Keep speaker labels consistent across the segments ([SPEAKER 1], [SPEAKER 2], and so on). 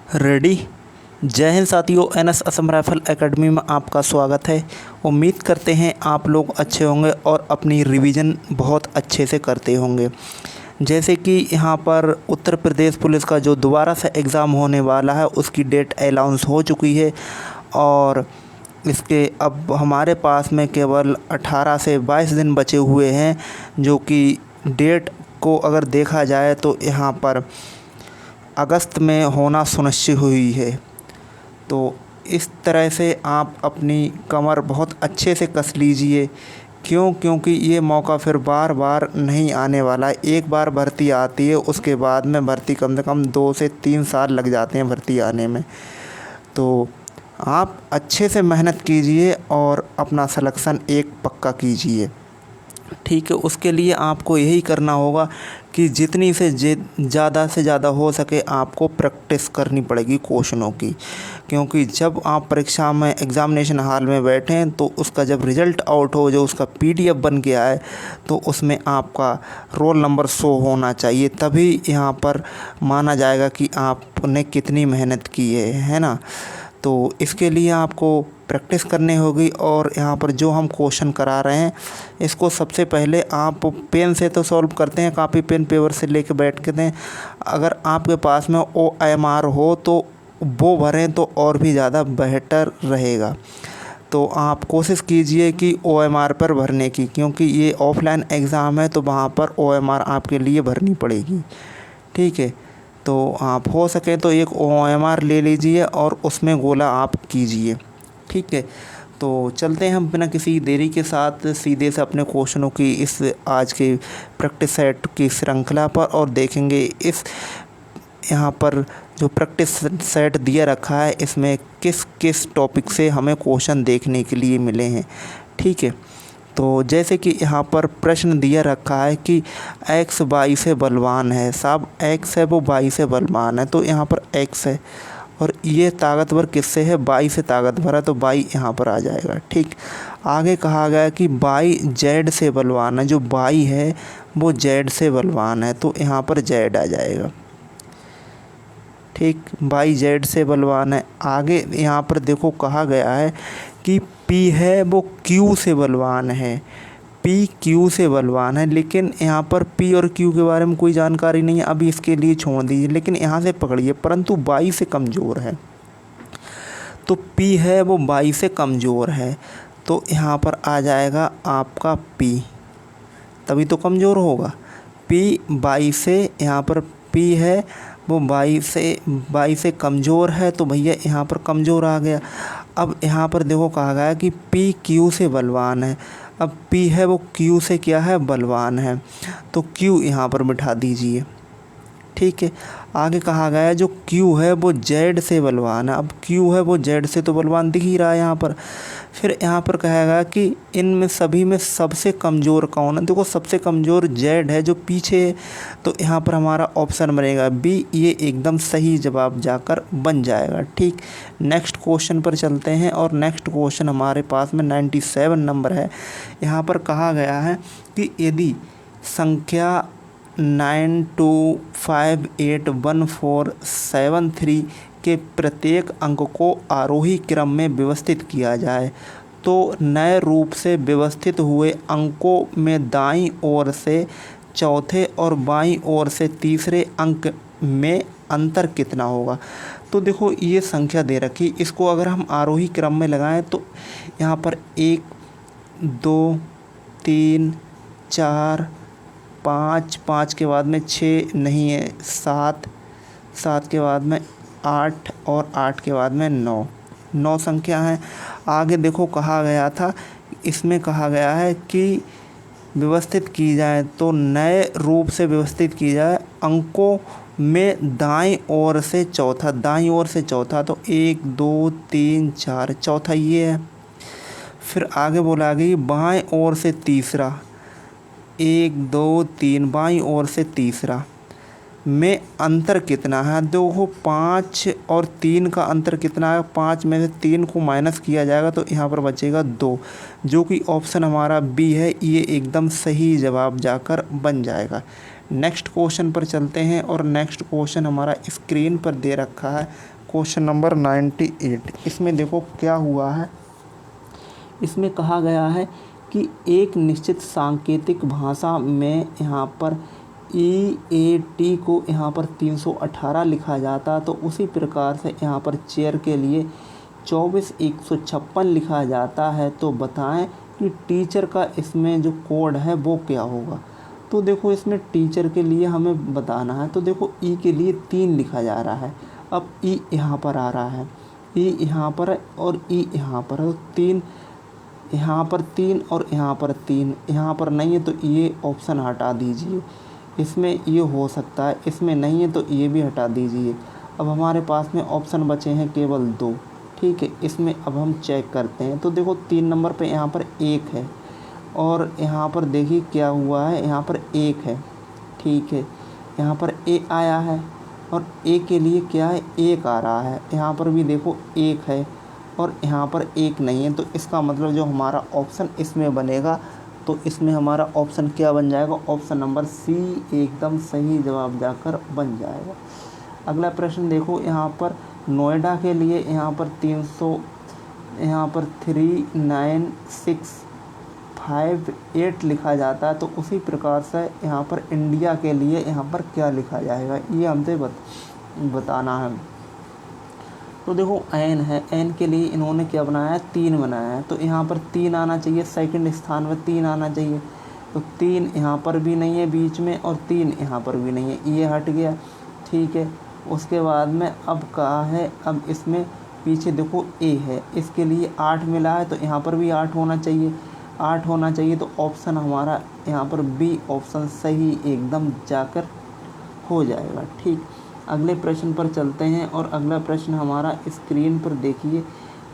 [SPEAKER 1] Ready. जय हिंद साथियों, NS Assam rifle academy में आपका स्वागत है। उम्मीद करते हैं आप लोग अच्छे होंगे और अपनी रिवीजन बहुत अच्छे से करते होंगे। जैसे कि यहाँ पर उत्तर प्रदेश पुलिस का जो दोबारा से एग्ज़ाम होने वाला है उसकी डेट अनाउंस हो चुकी है और इसके अब हमारे पास में केवल 18 से 22 दिन बचे हुए हैं, जो कि डेट को अगर देखा जाए तो यहाँ पर अगस्त में होना सुनिश्चित हुई है। तो इस तरह से आप अपनी कमर बहुत अच्छे से कस लीजिए। क्योंकि ये मौका फिर बार बार नहीं आने वाला। एक बार भर्ती आती है, उसके बाद में भर्ती कम से कम 2 से 3 साल लग जाते हैं भर्ती आने में। तो आप अच्छे से मेहनत कीजिए और अपना सिलेक्शन एक पक्का कीजिए। ठीक है, उसके लिए आपको यही करना होगा कि जितनी से ज़्यादा हो सके आपको प्रैक्टिस करनी पड़ेगी क्वेश्चनों की। क्योंकि जब आप परीक्षा में एग्ज़ामिनेशन हॉल में बैठें तो उसका जब रिज़ल्ट आउट हो, जो उसका पीडीएफ बन के आए, तो उसमें आपका रोल नंबर शो होना चाहिए। तभी यहाँ पर माना जाएगा कि आपने कितनी मेहनत की है ना। तो इसके लिए आपको प्रैक्टिस करनी होगी। और यहाँ पर जो हम क्वेश्चन करा रहे हैं इसको सबसे पहले आप पेन से तो सॉल्व करते हैं, कापी पेन पेपर से लेके बैठ के दें। अगर आपके पास में OMR हो तो वो भरें तो और भी ज़्यादा बेहतर रहेगा। तो आप कोशिश कीजिए कि OMR पर भरने की, क्योंकि ये ऑफलाइन एग्ज़ाम है तो वहाँ पर OMR आपके लिए भरनी पड़ेगी। ठीक है, तो आप हो सके तो एक OMR ले लीजिए और उसमें गोला आप कीजिए। ठीक है, तो चलते हैं हम बिना किसी देरी के साथ सीधे से अपने क्वेश्चनों की इस आज के प्रैक्टिस सेट की श्रृंखला पर, और देखेंगे इस यहाँ पर जो प्रैक्टिस सेट दिया रखा है इसमें किस किस टॉपिक से हमें क्वेश्चन देखने के लिए मिले हैं। ठीक है, तो जैसे कि यहाँ पर प्रश्न दिया रखा है कि x y से बलवान है। साहब x है वो y से बलवान है, तो यहाँ पर x है और ये ताकतवर किससे है? y से ताकतवर है, तो y यहाँ पर आ जाएगा। ठीक, आगे कहा गया कि y z से बलवान है। जो y है वो z से बलवान है, तो यहाँ पर z आ जाएगा। ठीक, y z से बलवान है। आगे यहाँ पर देखो कहा गया है कि P है वो Q से बलवान है। P Q से बलवान है, लेकिन यहाँ पर P और Q के बारे में कोई जानकारी नहीं है, अभी इसके लिए छोड़ दीजिए। लेकिन यहाँ से पकड़िए, परंतु y से कमज़ोर है। तो P है वो y से कमज़ोर है, तो यहाँ पर आ जाएगा आपका P, तभी तो कमज़ोर होगा। P y से, यहाँ पर P है वो y से कमज़ोर है, तो भैया यहाँ पर कमज़ोर आ गया। अब यहाँ पर देखो कहा गया कि P Q से बलवान है। अब P है वो Q से क्या है? बलवान है, तो Q यहाँ पर बिठा दीजिए। ठीक है, आगे कहा गया है जो Q है वो Z से बलवान है। अब Q है वो Z से तो बलवान दिख ही रहा है यहाँ पर। फिर यहाँ पर कहा गया कि इनमें सभी में सबसे कमज़ोर कौन है? देखो सबसे कमज़ोर Z है जो पीछे है, तो यहाँ पर हमारा ऑप्शन बनेगा B। ये एकदम सही जवाब जाकर बन जाएगा। ठीक, नेक्स्ट क्वेश्चन पर चलते हैं और नेक्स्ट क्वेश्चन हमारे पास में 97 नंबर है। यहाँ पर कहा गया है कि यदि संख्या 92581473 के प्रत्येक अंक को आरोही क्रम में व्यवस्थित किया जाए तो नए रूप से व्यवस्थित हुए अंकों में दाईं ओर से चौथे और बाईं ओर से तीसरे अंक में अंतर कितना होगा? तो देखो ये संख्या दे रखी, इसको अगर हम आरोही क्रम में लगाएं तो यहाँ पर 1 2 3 4 5, 5 के बाद में 6 नहीं है, 7, 7 के बाद में 8 और 8 के बाद में 9, 9 संख्या है। आगे देखो कहा गया था, इसमें कहा गया है कि व्यवस्थित की जाए तो नए रूप से व्यवस्थित की जाए अंकों में दाईं ओर से चौथा। दाईं ओर से चौथा तो 1 2 3 4, चौथा ये है। फिर आगे बोला गया बाएं ओर से तीसरा, 1 2 3, बाईं ओर से तीसरा में अंतर कितना है? देखो 5 और 3 का अंतर कितना है? 5 में से 3 को माइनस किया जाएगा तो यहाँ पर बचेगा 2, जो कि ऑप्शन हमारा B है। ये एकदम सही जवाब जाकर बन जाएगा। नेक्स्ट क्वेश्चन पर चलते हैं और नेक्स्ट क्वेश्चन हमारा स्क्रीन पर दे रखा है, क्वेश्चन नंबर 98। इसमें देखो क्या हुआ है। इसमें कहा गया है कि एक निश्चित सांकेतिक भाषा में यहाँ पर EAT को यहाँ पर 318 लिखा जाता, तो उसी प्रकार से यहाँ पर चेयर के लिए 24,156 लिखा जाता है। तो बताएं कि टीचर का इसमें जो कोड है वो क्या होगा। तो देखो इसमें टीचर के लिए हमें बताना है, तो देखो ई के लिए 3 लिखा जा रहा है। अब ई यहाँ पर आ रहा है, ई यहाँ पर है और ई यहाँ पर है, तो 3 यहाँ पर 3 और यहाँ पर 3, यहाँ पर नहीं है तो ये ऑप्शन हटा दीजिए। इसमें ये हो सकता है, इसमें नहीं है तो ये भी हटा दीजिए। अब हमारे पास में ऑप्शन बचे हैं केवल 2। ठीक है, इसमें अब हम चेक करते हैं। तो देखो 3 नंबर पे यहाँ पर 1 है और यहाँ पर देखिए क्या हुआ है, यहाँ पर 1 है। ठीक है, यहाँ पर ए आया है और ए के लिए क्या है, 1 आ रहा है। यहाँ पर भी देखो 1 है और यहाँ पर 1 नहीं है। तो इसका मतलब जो हमारा ऑप्शन इसमें बनेगा, तो इसमें हमारा ऑप्शन क्या बन जाएगा, ऑप्शन नंबर सी एकदम सही जवाब जाकर बन जाएगा। अगला प्रश्न देखो, यहाँ पर नोएडा के लिए यहाँ पर 339,658 लिखा जाता है, तो उसी प्रकार से यहाँ पर इंडिया के लिए यहाँ पर क्या लिखा जाएगा, ये हमसे बताना है। तो देखो एन है, एन के लिए इन्होंने क्या बनाया है, 3 बनाया है। तो यहाँ पर 3 आना चाहिए, सेकंड स्थान में 3 आना चाहिए। तो 3 यहाँ पर भी नहीं है बीच में और 3 यहाँ पर भी नहीं है, ये हट गया। ठीक है, उसके बाद में अब कहा है, अब इसमें पीछे देखो ए है, इसके लिए 8 मिला है, तो यहाँ पर भी 8 होना चाहिए, 8 होना चाहिए। तो ऑप्शन हमारा यहाँ पर बी ऑप्शन सही एकदम जाकर हो जाएगा। ठीक, अगले प्रश्न पर चलते हैं और अगला प्रश्न हमारा स्क्रीन पर देखिए।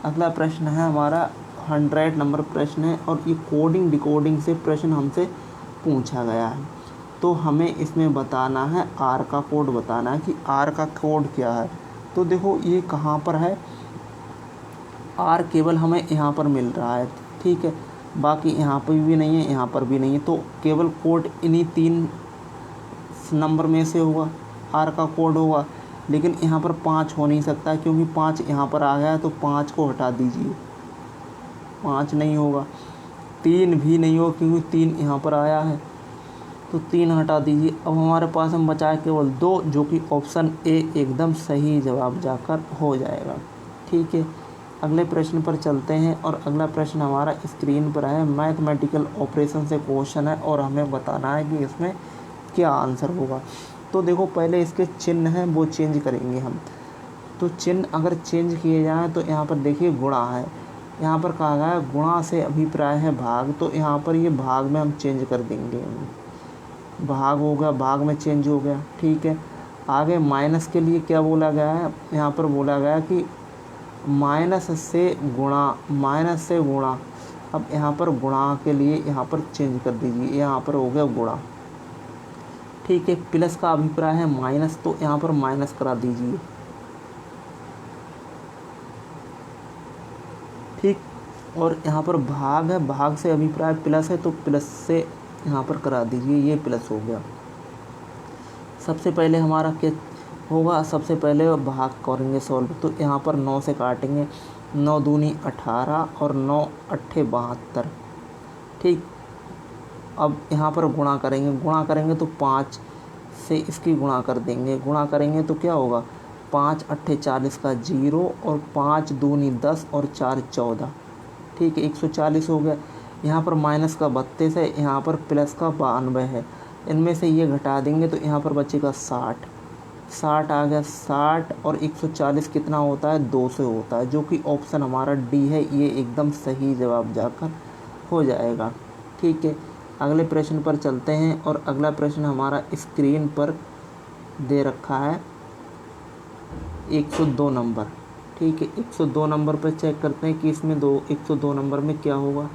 [SPEAKER 1] अगला प्रश्न है हमारा 100 नंबर प्रश्न है और ये कोडिंग डिकोडिंग से प्रश्न हमसे पूछा गया है। तो हमें इसमें बताना है, आर का कोड बताना है कि आर का कोड क्या है। तो देखो ये कहाँ पर है, आर केवल हमें यहाँ पर मिल रहा है। ठीक है, बाकी यहाँ पर भी नहीं है, यहाँ पर भी नहीं है। तो केवल कोड इन्हीं 3 नंबर में से होगा, आर का कोड होगा। लेकिन यहाँ पर 5 हो नहीं सकता, क्योंकि 5 यहाँ पर आ गया है, तो 5 को हटा दीजिए, 5 नहीं होगा। 3 भी नहीं होगा, क्योंकि 3 यहाँ पर आया है, तो 3 हटा दीजिए। अब हमारे पास हम बचाए केवल 2, जो कि ऑप्शन ए एकदम सही जवाब जाकर हो जाएगा। ठीक है, अगले प्रश्न पर चलते हैं और अगला प्रश्न हमारा स्क्रीन पर है। मैथमेटिकल ऑपरेशन से क्वेश्चन है और हमें बताना है कि इसमें क्या आंसर होगा। तो देखो पहले इसके चिन्ह हैं वो चेंज करेंगे हम। तो चिन्ह अगर चेंज किए जाएँ तो यहाँ पर देखिए गुणा है, यहाँ पर कहा गया है गुणा से अभिप्राय है भाग, तो यहाँ पर ये भाग में हम चेंज कर देंगे, भाग हो गया, भाग में चेंज हो गया। ठीक है, आगे माइनस के लिए क्या बोला गया है, यहाँ पर बोला गया कि माइनस से गुणा, माइनस से गुणा। अब यहाँ पर गुणा के लिए यहाँ पर चेंज कर दीजिए, यहाँ पर हो गया गुणा। ठीक है, प्लस का अभिप्राय है माइनस, तो यहाँ पर माइनस करा दीजिए। ठीक, और यहाँ पर भाग है, भाग से अभिप्राय प्लस है, तो प्लस से यहाँ पर करा दीजिए, ये प्लस हो गया। सबसे पहले हमारा क्या होगा, सबसे पहले भाग करेंगे सॉल्व। तो यहाँ पर 9 से काटेंगे, 9 दूनी 18 और 9 अट्ठे 72। ठीक, अब यहाँ पर गुणा करेंगे, गुणा करेंगे तो 5 से इसकी गुणा कर देंगे, गुणा करेंगे तो क्या होगा, 5 अट्ठे 40 का 0 और 5 दूनी 10 और 4 14। ठीक है, 140 हो गया। यहाँ पर माइनस का 32 है, यहाँ पर प्लस का 92 है, इनमें से ये घटा देंगे तो यहाँ पर बचेगा 60, 60 आ गया। 60 और 140 कितना होता है, 200 होता है, जो कि ऑप्शन हमारा डी है, ये एकदम सही जवाब जाकर हो जाएगा। ठीक है, अगले प्रश्न पर चलते हैं और अगला प्रश्न हमारा स्क्रीन पर दे रखा है 102 नंबर। ठीक है, 102 नंबर पर चेक करते हैं कि इसमें 102 नंबर में क्या होगा।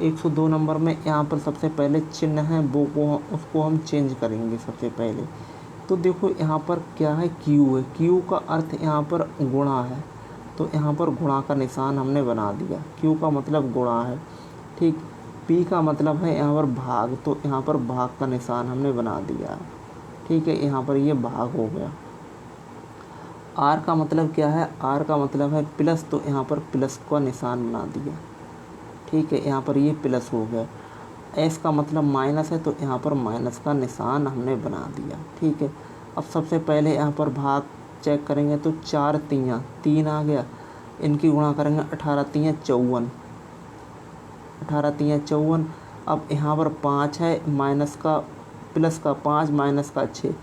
[SPEAKER 1] 102 नंबर में यहाँ पर सबसे पहले चिन्ह है वो उसको हम चेंज करेंगे सबसे पहले। तो देखो यहाँ पर क्या है, क्यू है, क्यू का अर्थ यहाँ पर गुणा है, तो यहाँ पर गुणा का निशान हमने बना दिया, क्यू का मतलब गुणा है। ठीक, पी का मतलब है यहाँ पर भाग, तो यहाँ पर भाग का निशान हमने बना दिया। ठीक है, यहाँ पर ये भाग हो गया। आर का मतलब क्या है, आर का मतलब है प्लस, तो यहाँ पर प्लस का निशान बना दिया। ठीक है, यहाँ पर ये प्लस हो गया। एस का मतलब माइनस है, तो यहाँ पर माइनस का निशान हमने बना दिया। ठीक है, अब सबसे पहले यहाँ पर भाग चेक करेंगे तो 4 तियाँ 3 आ गया, इनकी गुणा करेंगे 18 तियाँ 54, 18 तियाँ 54। अब यहाँ पर 5 है, माइनस का प्लस का 5 माइनस का 6,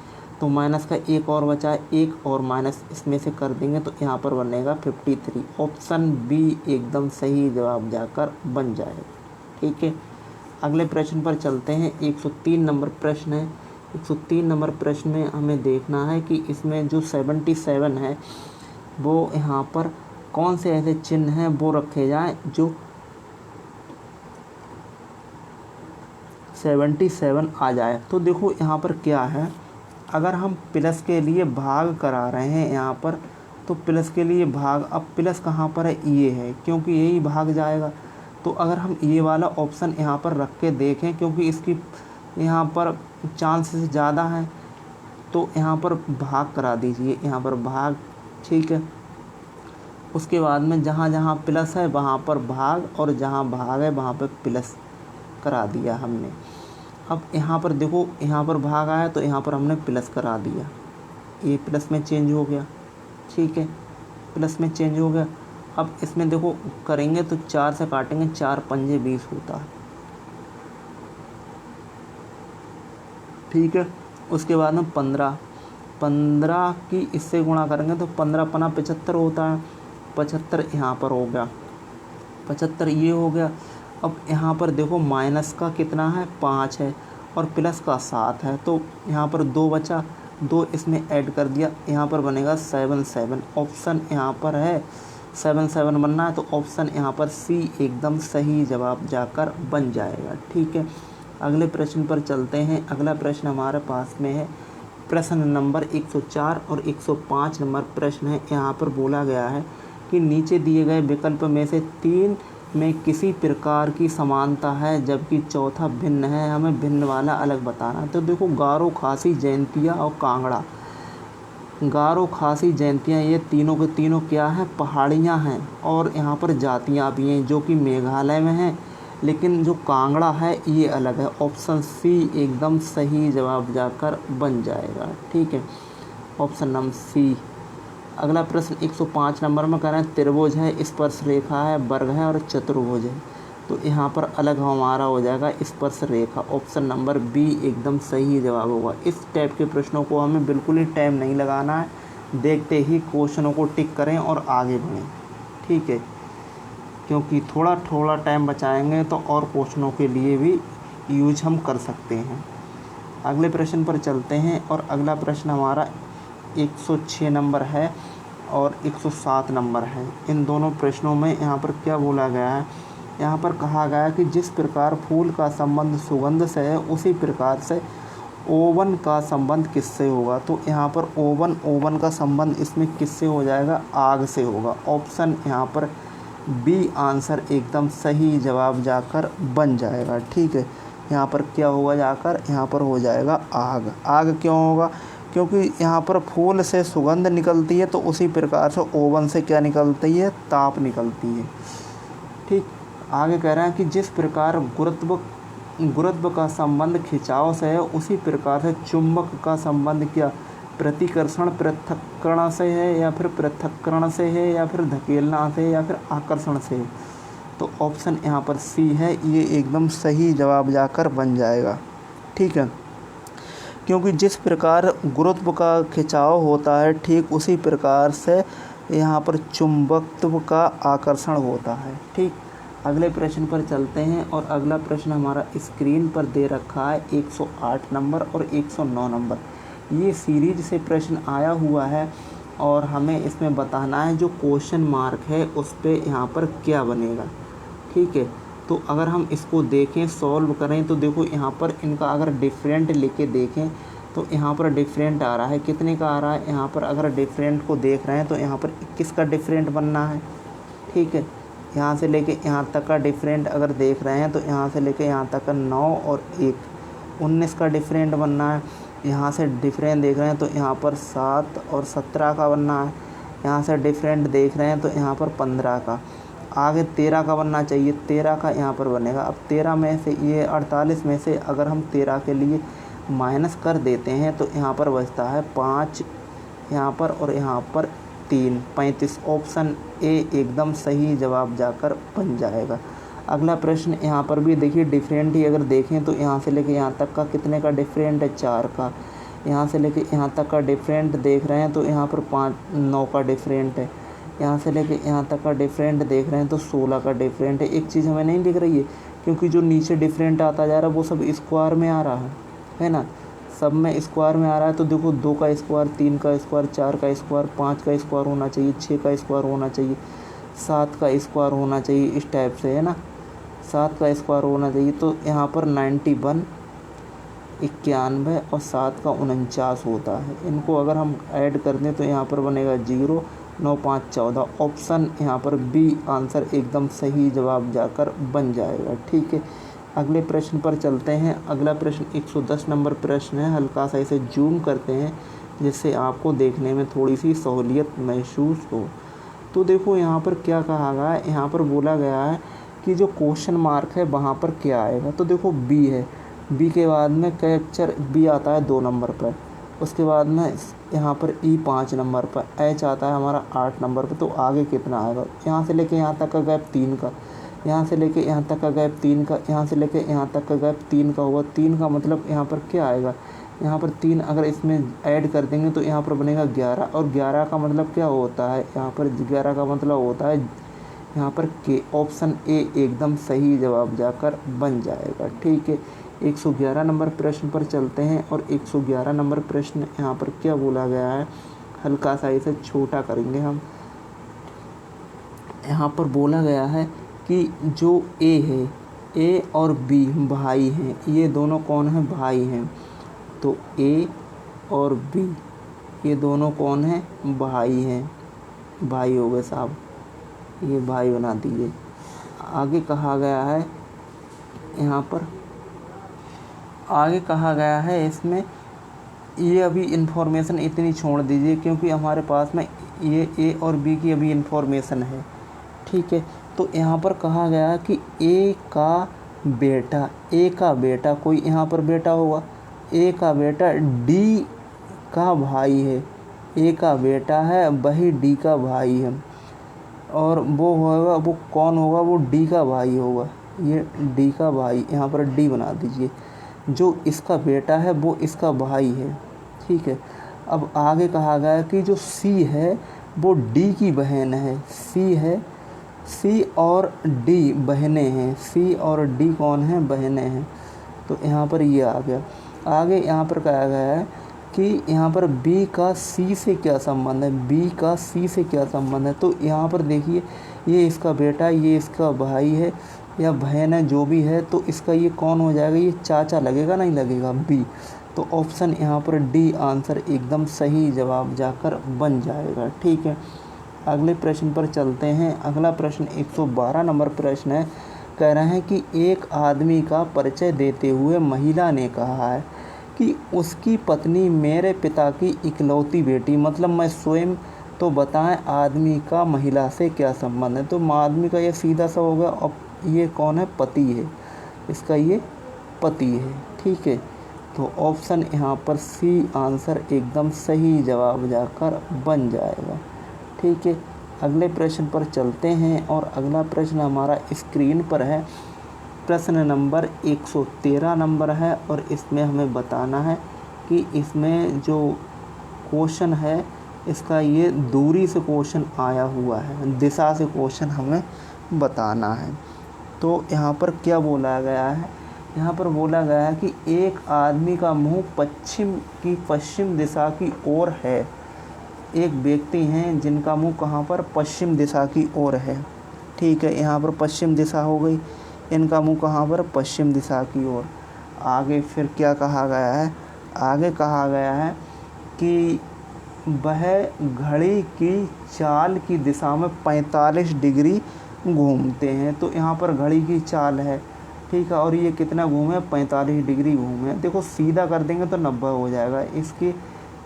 [SPEAKER 1] तो माइनस का एक और बचा है, एक और माइनस इसमें से कर देंगे तो यहाँ पर बनेगा 53। ऑप्शन बी एकदम सही जवाब जाकर बन जाएगा। ठीक है, अगले प्रश्न पर चलते हैं। 103 नंबर प्रश्न है। 103 नंबर प्रश्न में हमें देखना है कि इसमें जो 77 है वो यहाँ पर कौन से ऐसे चिन्ह हैं वो रखे जाएं जो 77 आ जाए। तो देखो यहाँ पर क्या है, अगर हम प्लस के लिए भाग करा रहे हैं यहाँ पर, तो प्लस के लिए भाग, अब प्लस कहाँ पर है, ये है, क्योंकि यही भाग जाएगा। तो अगर हम ये वाला ऑप्शन यहाँ पर रख के देखें, क्योंकि इसकी यहाँ पर चांसेस ज़्यादा हैं, तो यहाँ पर भाग करा दीजिए, यहाँ पर भाग। ठीक है, उसके बाद में जहाँ जहाँ प्लस है वहाँ पर भाग, और जहाँ भाग है वहाँ पर प्लस करा दिया हमने। अब यहाँ पर देखो, यहाँ पर भाग आया तो यहाँ पर हमने प्लस करा दिया, ये प्लस में चेंज हो गया। ठीक है, प्लस में चेंज हो गया। अब इसमें देखो करेंगे तो 4 से काटेंगे, 4 पंजे 20 होता है। ठीक है, उसके बाद में 15 की इससे गुणा करेंगे तो 15 पना 75 होता है, 75 यहाँ पर हो गया, 75 ये हो गया। अब यहाँ पर देखो माइनस का कितना है, 5 है, और प्लस का 7 है, तो यहाँ पर 2 बचा, 2 इसमें ऐड कर दिया, यहाँ पर बनेगा 77। ऑप्शन यहाँ पर है 77 बनना है, तो ऑप्शन यहाँ पर सी एकदम सही जवाब जाकर बन जाएगा। ठीक है, अगले प्रश्न पर चलते हैं। अगला प्रश्न हमारे पास में है प्रश्न नंबर 104 और 105 नंबर प्रश्न है। यहाँ पर बोला गया है कि नीचे दिए गए विकल्प में से 3 में किसी प्रकार की समानता है जबकि चौथा भिन्न है, हमें भिन्न वाला अलग बताना है। तो देखो गारो, खासी, जयंतिया और कांगड़ा। गारो, खासी, जयंतिया ये तीनों के तीनों क्या हैं, पहाड़ियाँ हैं, और यहाँ पर जातियाँ भी हैं जो कि मेघालय में हैं, लेकिन जो कांगड़ा है ये अलग है। ऑप्शन सी एकदम सही जवाब जाकर बन जाएगा। ठीक है, ऑप्शन नंबर सी। अगला प्रश्न 105 नंबर में कह रहे हैं त्रिभुज है, स्पर्श रेखा है, वर्ग है और चतुर्भुज है। तो यहाँ पर अलग हमारा हो जाएगा स्पर्श रेखा। ऑप्शन नंबर बी एकदम सही जवाब होगा। इस टाइप के प्रश्नों को हमें बिल्कुल ही टाइम नहीं लगाना है, देखते ही क्वेश्चनों को टिक करें और आगे बढ़ें। ठीक है, क्योंकि थोड़ा थोड़ा टाइम बचाएंगे तो और क्वेश्चनों के लिए भी यूज हम कर सकते हैं। अगले प्रश्न पर चलते हैं, और अगला प्रश्न हमारा 106 नंबर है और 107 नंबर है। इन दोनों प्रश्नों में यहाँ पर क्या बोला गया है, यहाँ पर कहा गया है कि जिस प्रकार फूल का संबंध सुगंध से है उसी प्रकार से ओवन का संबंध किससे होगा। तो यहाँ पर ओवन का संबंध इसमें किससे हो जाएगा, आग से होगा। ऑप्शन यहाँ पर बी आंसर एकदम सही जवाब जाकर बन जाएगा। ठीक है, यहाँ पर क्या होगा जाकर, यहाँ पर हो जाएगा आग। आग क्यों होगा, क्योंकि यहाँ पर फूल से सुगंध निकलती है, तो उसी प्रकार से ओवन से क्या निकलती है, ताप निकलती है। ठीक, आगे कह रहा है कि जिस प्रकार गुरुत्व का संबंध खिंचाव से है उसी प्रकार से चुंबक का संबंध क्या, प्रतिकर्षण पृथक्करण से है, या फिर पृथक्करण से है, या फिर धकेलना से, या फिर आकर्षण से है। तो ऑप्शन यहाँ पर सी है, ये एकदम सही जवाब जाकर बन जाएगा। ठीक है, क्योंकि जिस प्रकार गुरुत्व का खिंचाव होता है ठीक उसी प्रकार से यहाँ पर चुंबकत्व का आकर्षण होता है। ठीक, अगले प्रश्न पर चलते हैं, और अगला प्रश्न हमारा स्क्रीन पर दे रखा है 108 नंबर और 109 नंबर। ये सीरीज से प्रश्न आया हुआ है और हमें इसमें बताना है जो क्वेश्चन मार्क है उस पर यहाँ पर क्या बनेगा। ठीक है, तो अगर हम इसको देखें, सॉल्व करें, तो देखो यहाँ पर इनका अगर डिफरेंट लेके देखें तो यहाँ पर डिफरेंट आ रहा है, कितने का आ रहा है, यहाँ पर अगर डिफरेंट को देख रहे हैं तो यहाँ पर 21 का डिफरेंट बनना है। ठीक है, यहाँ से लेके यहाँ तक का डिफरेंट अगर देख रहे हैं तो यहाँ से लेके यहाँ तक का 9 और 1, 19 का डिफरेंट बनना है। यहाँ से डिफरेंट देख रहे हैं तो यहाँ पर 7 और 17 का बनना है। यहाँ से डिफरेंट देख रहे हैं तो यहाँ पर 15 का, आगे 13 का बनना चाहिए, 13 का यहाँ पर बनेगा। अब 13 में से ये 48 में से अगर हम 13 के लिए माइनस कर देते हैं तो यहाँ पर बचता है 5 यहाँ पर और यहाँ पर 3, 35। ऑप्शन ए एकदम सही जवाब जाकर बन जाएगा। अगला प्रश्न यहाँ पर भी देखिए डिफरेंट ही अगर देखें तो यहाँ से लेके यहाँ तक का कितने का डिफरेंट है, 4 का। यहाँ से लेके यहाँ तक का डिफरेंट देख रहे हैं तो यहाँ पर 9 का डिफरेंट है। यहाँ से लेके यहाँ तक का डिफरेंट देख रहे हैं तो 16 का डिफरेंट है। एक चीज़ हमें नहीं दिख रही है क्योंकि जो नीचे डिफरेंट आता जा रहा है वो सब स्क्वायर में आ रहा है ना, सब में स्क्वायर में आ रहा है। तो देखो 2 का स्क्वायर, 3 का स्क्वायर, 4 का स्क्वायर, 5 का स्क्वायर होना चाहिए, 6 का स्क्वायर होना चाहिए, 7 का स्क्वायर होना चाहिए, इस टाइप से है ना, 7 का स्क्वायर होना चाहिए। तो यहाँ पर 91, 91 और 7 का 49 होता है। इनको अगर हम ऐड कर दें तो यहाँ पर बनेगा 0, 9, 5, 14। ऑप्शन यहाँ पर बी आंसर एकदम सही जवाब जाकर बन जाएगा। ठीक है, अगले प्रश्न पर चलते हैं। अगला प्रश्न 110 नंबर प्रश्न है। हल्का सा इसे जूम करते हैं जिससे आपको देखने में थोड़ी सी सहूलियत महसूस हो। तो देखो यहाँ पर क्या कहा गया है, यहाँ पर बोला गया है कि जो क्वेश्चन मार्क है वहाँ पर क्या आएगा। तो देखो बी है, बी के बाद में कैप्चर बी आता है 2 नंबर पर, उसके बाद में यहाँ पर ई 5 नंबर पर, एच आता है हमारा 8 नंबर पर। तो आगे कितना आएगा, यहाँ से लेके यहाँ तक का गैप 3 का, यहाँ से लेके यहाँ तक का गैप 3 का, यहाँ से लेके यहाँ तक का गैप 3 का होगा। 3 का मतलब यहाँ पर क्या आएगा, यहाँ पर 3 अगर इसमें ऐड कर देंगे तो यहाँ पर बनेगा 11। और 11 का मतलब क्या होता है, यहाँ पर 11 का मतलब होता है यहाँ पर के। ऑप्शन ए एकदम सही जवाब जाकर बन जाएगा। ठीक है, 111 नंबर प्रश्न पर चलते हैं। और 111 नंबर प्रश्न यहाँ पर क्या बोला गया है, हल्का सा इसे छोटा करेंगे हम। यहाँ पर बोला गया है कि जो ए है, ए और बी भाई हैं, ये दोनों कौन हैं, भाई हैं। तो ए और बी ये दोनों कौन हैं, भाई हैं, भाई हो गए साहब, ये भाई बना दीजिए। आगे कहा गया है, यहाँ पर आगे कहा गया है इसमें, ये अभी इन्फॉर्मेशन इतनी छोड़ दीजिए क्योंकि हमारे पास में ये ए और बी की अभी इन्फॉर्मेशन है। ठीक है, तो यहाँ पर कहा गया कि ए का बेटा कोई यहाँ पर बेटा होगा, ए का बेटा डी का भाई है, ए का बेटा है वही डी का भाई है, और वो होगा, वो कौन होगा, वो डी का भाई होगा, ये डी का भाई, यहाँ पर डी बना दीजिए। जो इसका बेटा है वो इसका भाई है। ठीक है, अब आगे कहा गया कि जो सी है वो डी की बहन है, सी है, सी और डी बहनें हैं, सी और डी कौन है, बहनें हैं। तो यहाँ पर ये आ गया। आगे यहाँ पर कहा गया है कि यहाँ पर बी का सी से क्या संबंध है, बी का सी से क्या संबंध है। तो यहाँ पर देखिए, ये इसका बेटा, ये इसका भाई है या बहन है, जो भी है, तो इसका ये कौन हो जाएगा, ये चाचा लगेगा, नहीं लगेगा, बी। तो ऑप्शन यहाँ पर डी आंसर एकदम सही जवाब जाकर बन जाएगा। ठीक है, अगले प्रश्न पर चलते हैं। अगला प्रश्न 112 नंबर प्रश्न है। कह रहे हैं कि एक आदमी का परिचय देते हुए महिला ने कहा है कि उसकी पत्नी मेरे पिता की इकलौती बेटी, मतलब मैं स्वयं। तो बताएं आदमी का महिला से क्या संबंध है। तो आदमी का ये सीधा सा होगा, और ये कौन है, पति है, इसका ये पति है। ठीक है, तो ऑप्शन यहाँ पर सी आंसर एकदम सही जवाब जाकर बन जाएगा। ठीक है, अगले प्रश्न पर चलते हैं। और अगला प्रश्न हमारा स्क्रीन पर है। प्रश्न नंबर 113 नंबर है और इसमें हमें बताना है कि इसमें जो क्वेश्चन है इसका ये दूरी से क्वेश्चन आया हुआ है, दिशा से क्वेश्चन हमें बताना है। तो यहाँ पर क्या बोला गया है, यहाँ पर बोला गया है कि एक आदमी का मुंह पश्चिम दिशा की ओर है। एक व्यक्ति हैं जिनका मुंह कहाँ पर, पश्चिम दिशा की ओर है। ठीक है, यहाँ पर पश्चिम दिशा हो गई, इनका मुंह कहाँ पर, पश्चिम दिशा की ओर। आगे फिर क्या कहा गया है, आगे कहा गया है कि वह घड़ी की चाल की दिशा में 45 डिग्री घूमते हैं। तो यहाँ पर घड़ी की चाल है, ठीक है, और ये कितना घूमे, 45 डिग्री घूमे। देखो सीधा कर देंगे तो 90 हो जाएगा, इसकी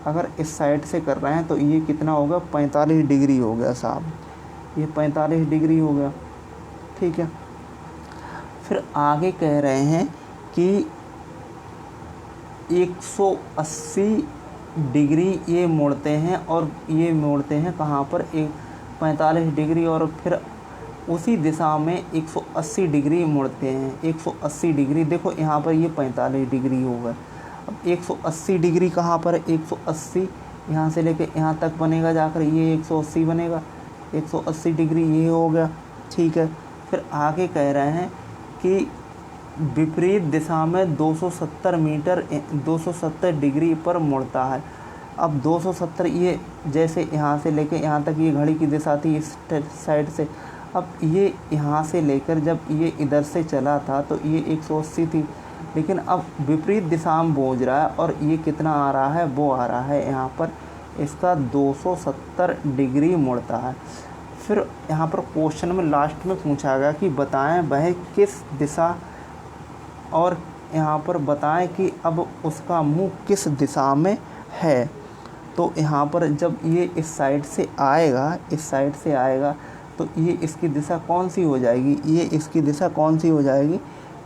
[SPEAKER 1] अगर इस साइड से कर रहे हैं तो ये कितना होगा, 45 डिग्री हो गया साहब, ये 45 डिग्री हो गया, ठीक है। फिर आगे कह रहे हैं कि 180 डिग्री ये मोड़ते हैं, और ये मोड़ते हैं कहाँ पर, 45 डिग्री, और फिर उसी दिशा में 180 डिग्री मुड़ते हैं। 180 डिग्री, देखो यहाँ पर ये 45 डिग्री होगा। अब 180 डिग्री कहाँ पर है, 180 यहाँ से लेके यहाँ तक बनेगा, जाकर ये 180 बनेगा, 180 डिग्री ये हो गया, ठीक है। फिर आगे कह रहे हैं कि विपरीत दिशा में 270 डिग्री पर मुड़ता है। अब 270, ये जैसे यहाँ से लेके यहाँ तक ये घड़ी की दिशा थी इस साइड से, अब ये यहाँ से लेकर जब ये इधर से चला था तो ये 180 थी, लेकिन अब विपरीत दिशा में पहुँच रहा है, और ये कितना आ रहा है, वो आ रहा है यहाँ पर इसका 270 डिग्री मुड़ता है। फिर यहाँ पर क्वेश्चन में लास्ट में पूछा गया कि बताएं वह किस दिशा, और यहाँ पर बताएं कि अब उसका मुंह किस दिशा में है। तो यहाँ पर जब ये इस साइड से आएगा, इस साइड से आएगा, तो ये इसकी दिशा कौन सी हो जाएगी, ये इसकी दिशा कौन सी हो जाएगी,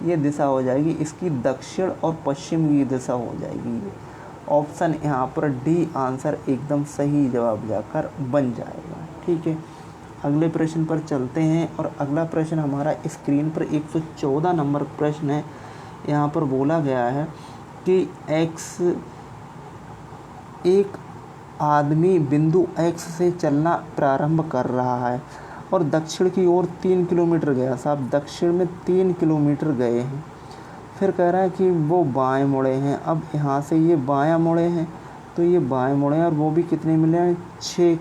[SPEAKER 1] ये दिशा हो जाएगी इसकी दक्षिण और पश्चिम की दिशा हो जाएगी। ऑप्शन यहाँ पर डी आंसर एकदम सही जवाब जाकर बन जाएगा, ठीक है। अगले प्रश्न पर चलते हैं, और अगला प्रश्न हमारा स्क्रीन पर 114 नंबर प्रश्न है। यहाँ पर बोला गया है कि एक आदमी बिंदु x से चलना प्रारंभ कर रहा है और दक्षिण की ओर 3 किलोमीटर गया। साहब दक्षिण में 3 किलोमीटर गए हैं, फिर कह रहा है कि वो बाएं मुड़े हैं। अब यहाँ से ये बायां मुड़े हैं, तो ये बाएं मुड़े हैं, और वो भी कितने मिले हैं, 6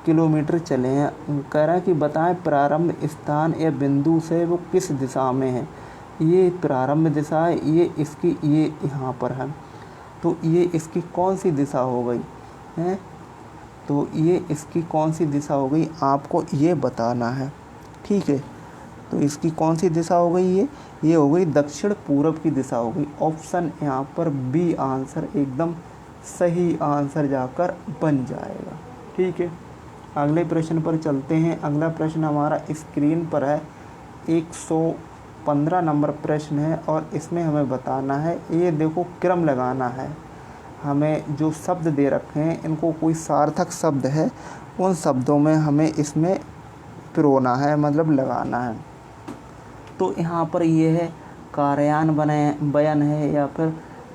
[SPEAKER 1] किलोमीटर चले हैं। कह रहा है कि बताएं प्रारंभ स्थान या बिंदु से वो किस दिशा में है। ये प्रारंभ दिशा है, ये इसकी, ये यहाँ पर है, तो ये इसकी कौन सी दिशा हो गई है, तो ये इसकी कौन सी दिशा हो गई आपको ये बताना है, ठीक है। तो इसकी कौन सी दिशा हो गई, ये हो गई दक्षिण पूर्व की दिशा हो गई। ऑप्शन यहाँ पर बी आंसर एकदम सही आंसर जाकर बन जाएगा, ठीक है। अगले प्रश्न पर चलते हैं। अगला प्रश्न हमारा स्क्रीन पर है, 115 नंबर प्रश्न है, और इसमें हमें बताना है, ये देखो क्रम लगाना है, हमें जो शब्द दे रखे हैं इनको कोई सार्थक शब्द है उन शब्दों में हमें इसमें पिरोना है, मतलब लगाना है। तो यहाँ पर ये है कार्यान्वयन है, या फिर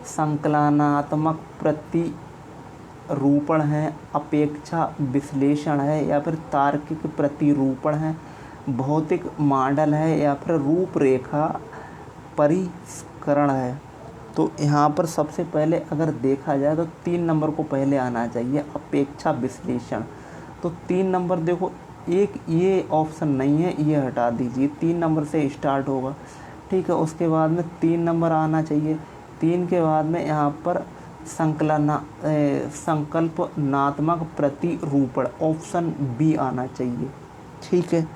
[SPEAKER 1] संकलनात्मक प्रतिरूपण है, अपेक्षा विश्लेषण है, या फिर तार्किक प्रतिरूपण है, भौतिक मॉडल है, या फिर रूपरेखा परिष्करण है। तो यहाँ पर सबसे पहले अगर देखा जाए तो 3 नंबर को पहले आना चाहिए, अपेक्षा विश्लेषण। तो 3 नंबर देखो, एक ये ऑप्शन नहीं है, ये हटा दीजिए, 3 नंबर से स्टार्ट होगा, ठीक है। उसके बाद में 3 नंबर आना चाहिए, 3 के बाद में यहाँ पर संकल्पनात्मक प्रतिरूपण, ऑप्शन बी आना चाहिए, ठीक है,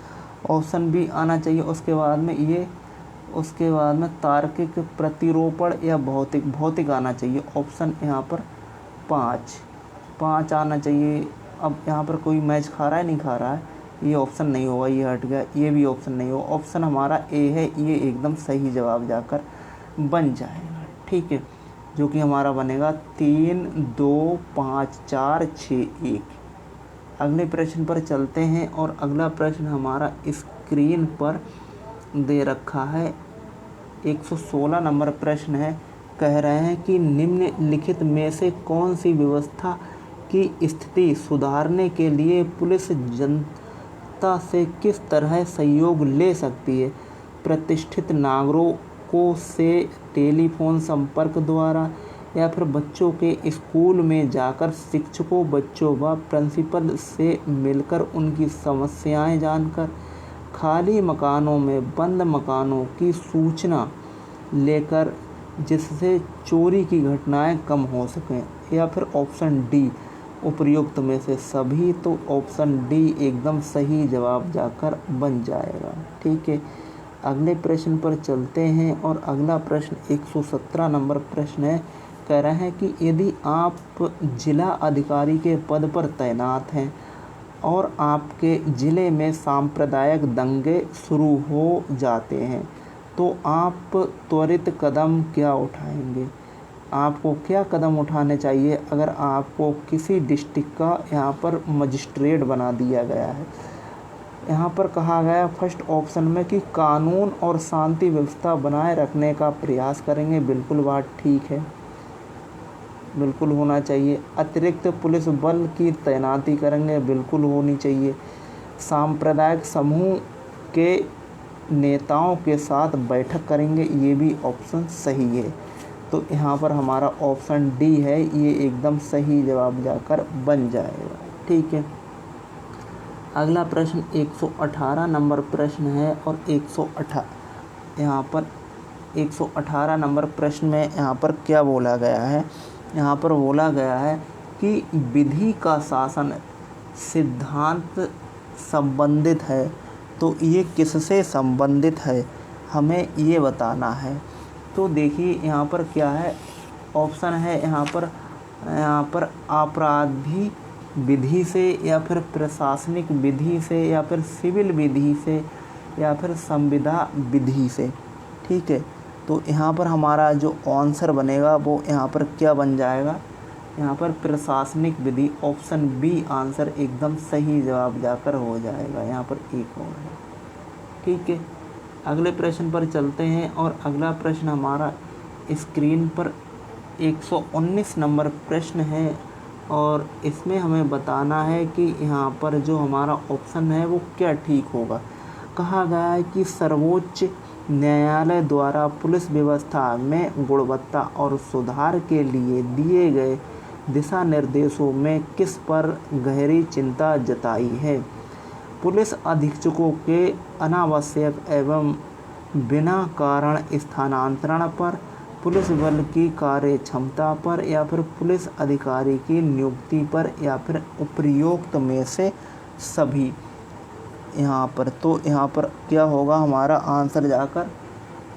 [SPEAKER 1] ऑप्शन बी आना चाहिए। उसके बाद में ये, उसके बाद में तार्किक प्रतिरूपण या भौतिक आना चाहिए, ऑप्शन यहाँ पर 5 आना चाहिए। अब यहाँ पर कोई मैच खा रहा है, नहीं खा रहा है, ये ऑप्शन नहीं होगा, ये हट गया, ये भी ऑप्शन नहीं होगा। ऑप्शन हमारा ए है, ये एकदम सही जवाब जाकर बन जाएगा, ठीक है, जो कि हमारा बनेगा 3, 2, 5, 4, 6, 1। अगले प्रश्न पर चलते हैं, और अगला प्रश्न हमारा स्क्रीन पर दे रखा है, 116 नंबर प्रश्न है। कह रहे हैं कि निम्नलिखित में से कौन सी व्यवस्था की स्थिति सुधारने के लिए पुलिस जनता से किस तरह सहयोग ले सकती है। प्रतिष्ठित नागरिकों से टेलीफोन संपर्क द्वारा, या फिर बच्चों के स्कूल में जाकर शिक्षकों, बच्चों व प्रिंसिपल से मिलकर उनकी समस्याएं जानकर, खाली मकानों में बंद मकानों की सूचना लेकर जिससे चोरी की घटनाएं कम हो सकें, या फिर ऑप्शन डी उपयुक्त में से सभी, तो ऑप्शन डी एकदम सही जवाब जाकर बन जाएगा। ठीक है, अगले प्रश्न पर चलते हैं और अगला प्रश्न 117 नंबर प्रश्न है। कह रहे हैं कि यदि आप जिला अधिकारी के पद पर तैनात हैं और आपके ज़िले में सांप्रदायिक दंगे शुरू हो जाते हैं तो आप त्वरित कदम क्या उठाएंगे? आपको क्या कदम उठाने चाहिए अगर आपको किसी डिस्ट्रिक्ट का यहाँ पर मजिस्ट्रेट बना दिया गया है? यहाँ पर कहा गया फर्स्ट ऑप्शन में कि कानून और शांति व्यवस्था बनाए रखने का प्रयास करेंगे। बिल्कुल बात ठीक है, बिल्कुल होना चाहिए। अतिरिक्त पुलिस बल की तैनाती करेंगे, बिल्कुल होनी चाहिए। सांप्रदायिक समूह के नेताओं के साथ बैठक करेंगे, ये भी ऑप्शन सही है। तो यहाँ पर हमारा ऑप्शन डी है, ये एकदम सही जवाब जाकर बन जाएगा। ठीक है, अगला प्रश्न 118 नंबर प्रश्न है और 118 नंबर प्रश्न में यहाँ पर क्या बोला गया है? यहाँ पर बोला गया है कि विधि का शासन सिद्धांत संबंधित है, तो ये किससे संबंधित है, हमें ये बताना है। तो देखिए यहाँ पर क्या है, ऑप्शन है यहाँ पर आपराधिक विधि से या फिर प्रशासनिक विधि से या फिर सिविल विधि से या फिर संविदा विधि से। ठीक है, तो यहाँ पर हमारा जो आंसर बनेगा वो यहाँ पर क्या बन जाएगा? यहाँ पर प्रशासनिक विधि, ऑप्शन बी आंसर एकदम सही जवाब जाकर हो जाएगा। यहाँ पर एक और है। ठीक है, अगले प्रश्न पर चलते हैं और अगला प्रश्न हमारा स्क्रीन पर 119 नंबर प्रश्न है और इसमें हमें बताना है कि यहाँ पर जो हमारा ऑप्शन है वो क्या ठीक होगा। कहा गया है कि सर्वोच्च न्यायालय द्वारा पुलिस व्यवस्था में गुणवत्ता और सुधार के लिए दिए गए दिशा निर्देशों में किस पर गहरी चिंता जताई है? पुलिस अधीक्षकों के अनावश्यक एवं बिना कारण स्थानांतरण पर, पुलिस बल की कार्य क्षमता पर या फिर पुलिस अधिकारी की नियुक्ति पर या फिर उपयुक्त में से सभी। यहाँ पर तो यहाँ पर क्या होगा हमारा आंसर जाकर?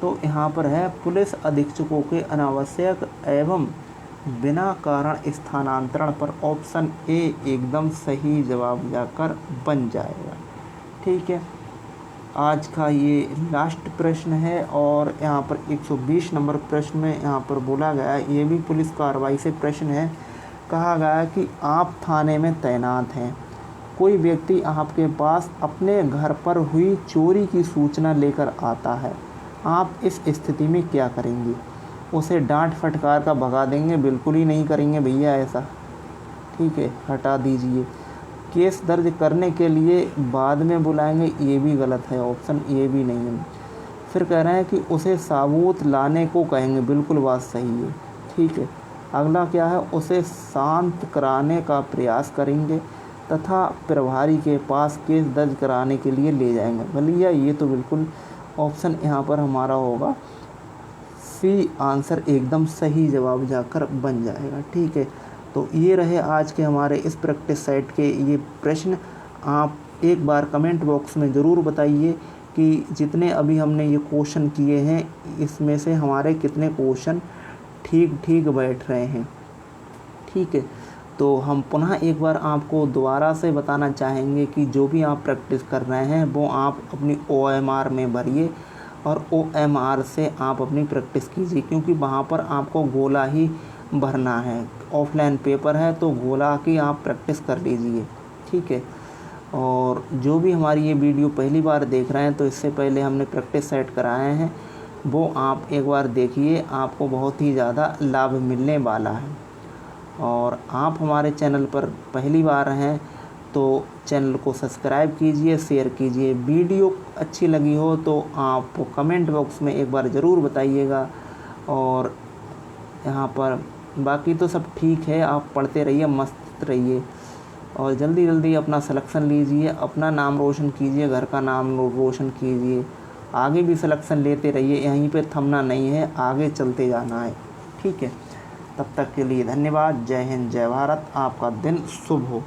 [SPEAKER 1] तो यहाँ पर है पुलिस अधीक्षकों के अनावश्यक एवं बिना कारण स्थानांतरण पर, ऑप्शन ए एकदम सही जवाब जाकर बन जाएगा। ठीक है, आज का ये लास्ट प्रश्न है और यहाँ पर 120 नंबर प्रश्न में यहाँ पर बोला गया है, ये भी पुलिस कार्रवाई से प्रश्न है। कहा गया कि आप थाने में तैनात हैं, कोई व्यक्ति आपके पास अपने घर पर हुई चोरी की सूचना लेकर आता है, आप इस स्थिति में क्या करेंगे? उसे डांट फटकार का भगा देंगे? बिल्कुल ही नहीं करेंगे भैया ऐसा। ठीक है, हटा दीजिए। केस दर्ज करने के लिए बाद में बुलाएंगे? ये भी गलत है, ऑप्शन ये भी नहीं है। फिर कह रहे हैं कि उसे सबूत लाने को कहेंगे? बिल्कुल बात सही है। ठीक है, अगला क्या है, उसे शांत कराने का प्रयास करेंगे तथा प्रभारी के पास केस दर्ज कराने के लिए ले जाएंगे। भैया ये तो बिल्कुल ऑप्शन यहाँ पर हमारा होगा सी आंसर एकदम सही जवाब जाकर बन जाएगा। ठीक है, तो ये रहे आज के हमारे इस प्रैक्टिस सेट के ये प्रश्न। आप एक बार कमेंट बॉक्स में ज़रूर बताइए कि जितने अभी हमने ये क्वेश्चन किए हैं इसमें से हमारे कितने क्वेश्चन ठीक बैठ रहे हैं। ठीक है, तो हम पुनः एक बार आपको दोबारा से बताना चाहेंगे कि जो भी आप प्रैक्टिस कर रहे हैं वो आप अपनी OMR में भरिए और OMR से आप अपनी प्रैक्टिस कीजिए, क्योंकि वहाँ पर आपको गोला ही भरना है। ऑफलाइन पेपर है तो गोला की आप प्रैक्टिस कर लीजिए। ठीक है, और जो भी हमारी ये वीडियो पहली बार देख रहे हैं तो इससे पहले हमने प्रैक्टिस सेट कराए हैं, वो आप एक बार देखिए, आपको बहुत ही ज़्यादा लाभ मिलने वाला है। और आप हमारे चैनल पर पहली बार हैं तो चैनल को सब्सक्राइब कीजिए, शेयर कीजिए। वीडियो अच्छी लगी हो तो आप कमेंट बॉक्स में एक बार ज़रूर बताइएगा। और यहाँ पर बाकी तो सब ठीक है, आप पढ़ते रहिए, मस्त रहिए और जल्दी जल्दी अपना सिलेक्शन लीजिए, अपना नाम रोशन कीजिए, घर का नाम रोशन कीजिए। आगे भी सिलेक्शन लेते रहिए, यहीं पे थमना नहीं है, आगे चलते जाना है। ठीक है, तब तक के लिए धन्यवाद। जय हिंद, जय भारत। आपका दिन शुभ हो।